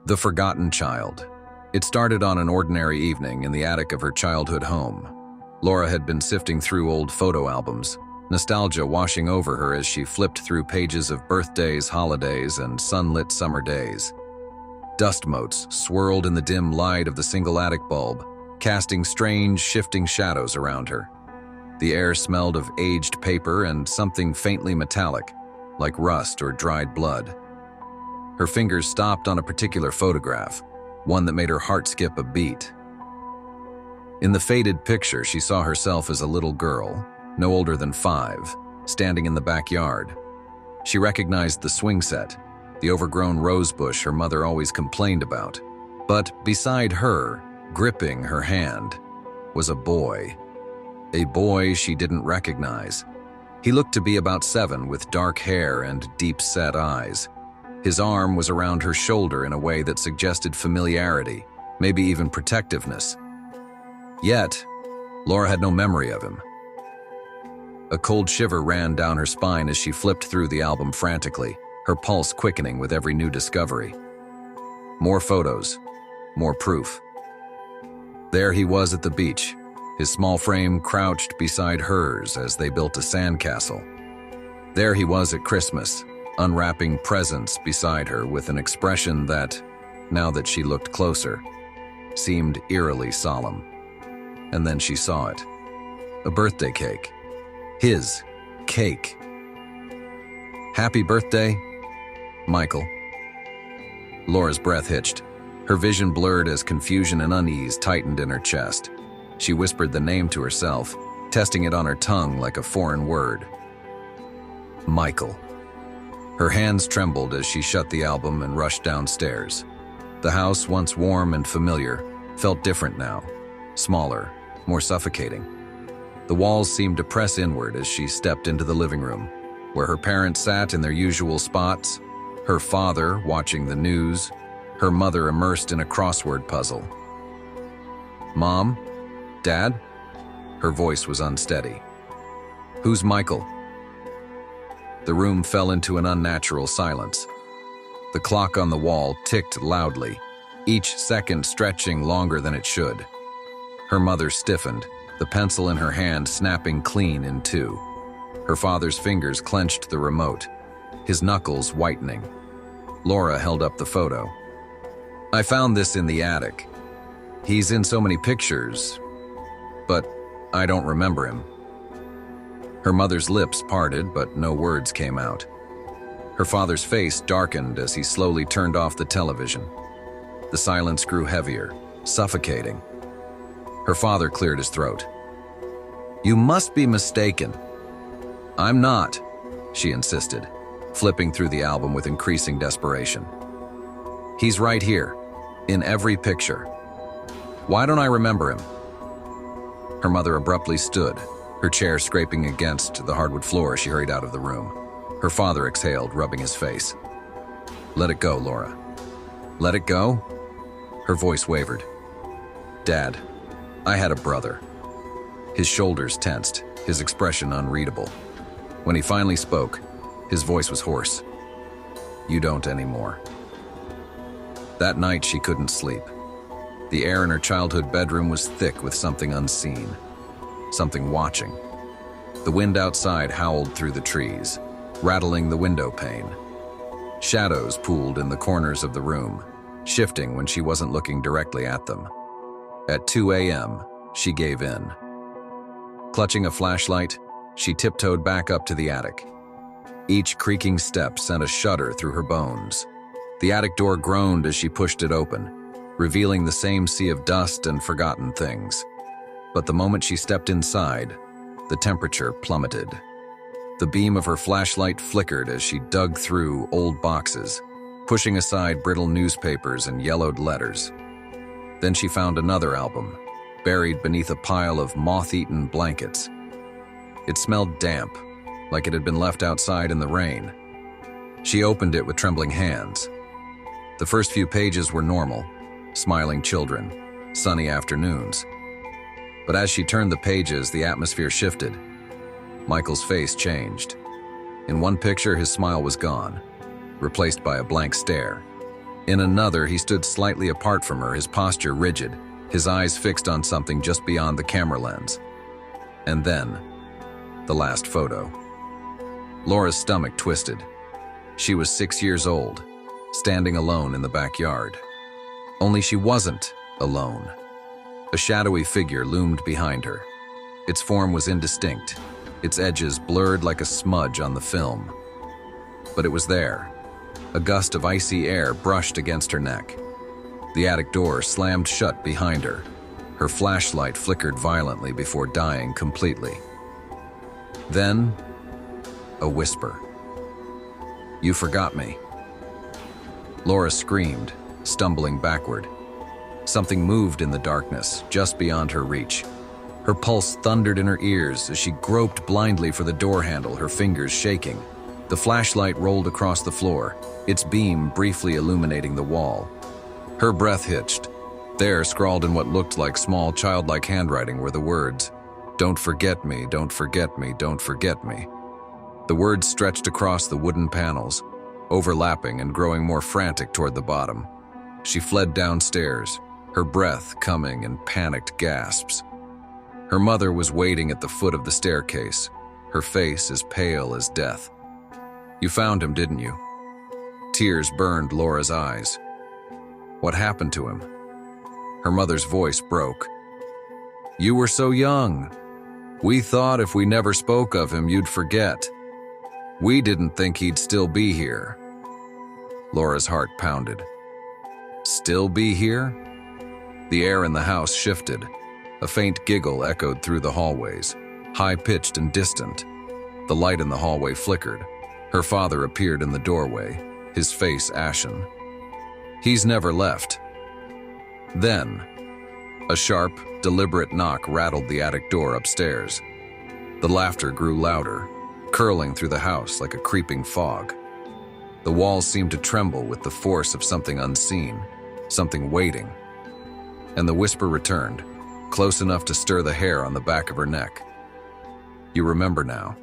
The Forgotten Child. It started on an ordinary evening in the attic of her childhood home. Laura had been sifting through old photo albums, nostalgia washing over her as she flipped through pages of birthdays, holidays, and sunlit summer days. Dust motes swirled in the dim light of the single attic bulb, casting strange, shifting shadows around her. The air smelled of aged paper and something faintly metallic, like rust or dried blood. Her fingers stopped on a particular photograph, one that made her heart skip a beat. In the faded picture, she saw herself as a little girl, no older than 5, standing in the backyard. She recognized the swing set, the overgrown rose bush her mother always complained about. But beside her, gripping her hand, was a boy. A boy she didn't recognize. He looked to be about 7 with dark hair and deep-set eyes. His arm was around her shoulder in a way that suggested familiarity, maybe even protectiveness. Yet, Laura had no memory of him. A cold shiver ran down her spine as she flipped through the album frantically, her pulse quickening with every new discovery. More photos, more proof. There he was at the beach, his small frame crouched beside hers as they built a sandcastle. There he was at Christmas, unwrapping presents beside her with an expression that, now that she looked closer, seemed eerily solemn. And then she saw it. A birthday cake. His cake. Happy birthday, Michael. Laura's breath hitched. Her vision blurred as confusion and unease tightened in her chest. She whispered the name to herself, testing it on her tongue like a foreign word. Michael. Her hands trembled as she shut the album and rushed downstairs. The house, once warm and familiar, felt different now. Smaller, more suffocating. The walls seemed to press inward as she stepped into the living room, where her parents sat in their usual spots, her father watching the news, her mother immersed in a crossword puzzle. Mom? Dad? Her voice was unsteady. Who's Michael? The room fell into an unnatural silence. The clock on the wall ticked loudly, each second stretching longer than it should. Her mother stiffened, the pencil in her hand snapping clean in two. Her father's fingers clenched the remote, his knuckles whitening. Laura held up the photo. I found this in the attic. He's in so many pictures, but I don't remember him. Her mother's lips parted, but no words came out. Her father's face darkened as he slowly turned off the television. The silence grew heavier, suffocating. Her father cleared his throat. You must be mistaken. I'm not, she insisted, flipping through the album with increasing desperation. He's right here, in every picture. Why don't I remember him? Her mother abruptly stood, her chair scraping against the hardwood floor as she hurried out of the room. Her father exhaled, rubbing his face. Let it go, Laura. Let it go? Her voice wavered. Dad, I had a brother. His shoulders tensed, his expression unreadable. When he finally spoke, his voice was hoarse. You don't anymore. That night she couldn't sleep. The air in her childhood bedroom was thick with something unseen, something watching. The wind outside howled through the trees, rattling the window pane. Shadows pooled in the corners of the room, shifting when she wasn't looking directly at them. At 2 a.m., she gave in. Clutching a flashlight, she tiptoed back up to the attic. Each creaking step sent a shudder through her bones. The attic door groaned as she pushed it open, revealing the same sea of dust and forgotten things. But the moment she stepped inside, the temperature plummeted. The beam of her flashlight flickered as she dug through old boxes, pushing aside brittle newspapers and yellowed letters. Then she found another album, buried beneath a pile of moth-eaten blankets. It smelled damp, like it had been left outside in the rain. She opened it with trembling hands. The first few pages were normal, smiling children, sunny afternoons. But as she turned the pages, the atmosphere shifted. Michael's face changed. In one picture, his smile was gone, replaced by a blank stare. In another, he stood slightly apart from her, his posture rigid, his eyes fixed on something just beyond the camera lens. And then, the last photo. Laura's stomach twisted. She was 6 years old, standing alone in the backyard. Only she wasn't alone. A shadowy figure loomed behind her. Its form was indistinct, its edges blurred like a smudge on the film. But it was there. A gust of icy air brushed against her neck. The attic door slammed shut behind her. Her flashlight flickered violently before dying completely. Then, a whisper. "You forgot me." Laura screamed, stumbling backward. Something moved in the darkness, just beyond her reach. Her pulse thundered in her ears as she groped blindly for the door handle, her fingers shaking. The flashlight rolled across the floor, its beam briefly illuminating the wall. Her breath hitched. There, scrawled in what looked like small childlike handwriting, were the words, "Don't forget me, don't forget me, don't forget me." The words stretched across the wooden panels, overlapping and growing more frantic toward the bottom. She fled downstairs, her breath coming in panicked gasps. Her mother was waiting at the foot of the staircase, her face as pale as death. "You found him, didn't you?" Tears burned Laura's eyes. "What happened to him?" Her mother's voice broke. "You were so young. We thought if we never spoke of him, you'd forget. We didn't think he'd still be here." Laura's heart pounded. Still be here? The air in the house shifted. A faint giggle echoed through the hallways, high-pitched and distant. The light in the hallway flickered. Her father appeared in the doorway, his face ashen. "He's never left." Then, a sharp, deliberate knock rattled the attic door upstairs. The laughter grew louder, curling through the house like a creeping fog. The walls seemed to tremble with the force of something unseen, something waiting. And the whisper returned, close enough to stir the hair on the back of her neck. "You remember now."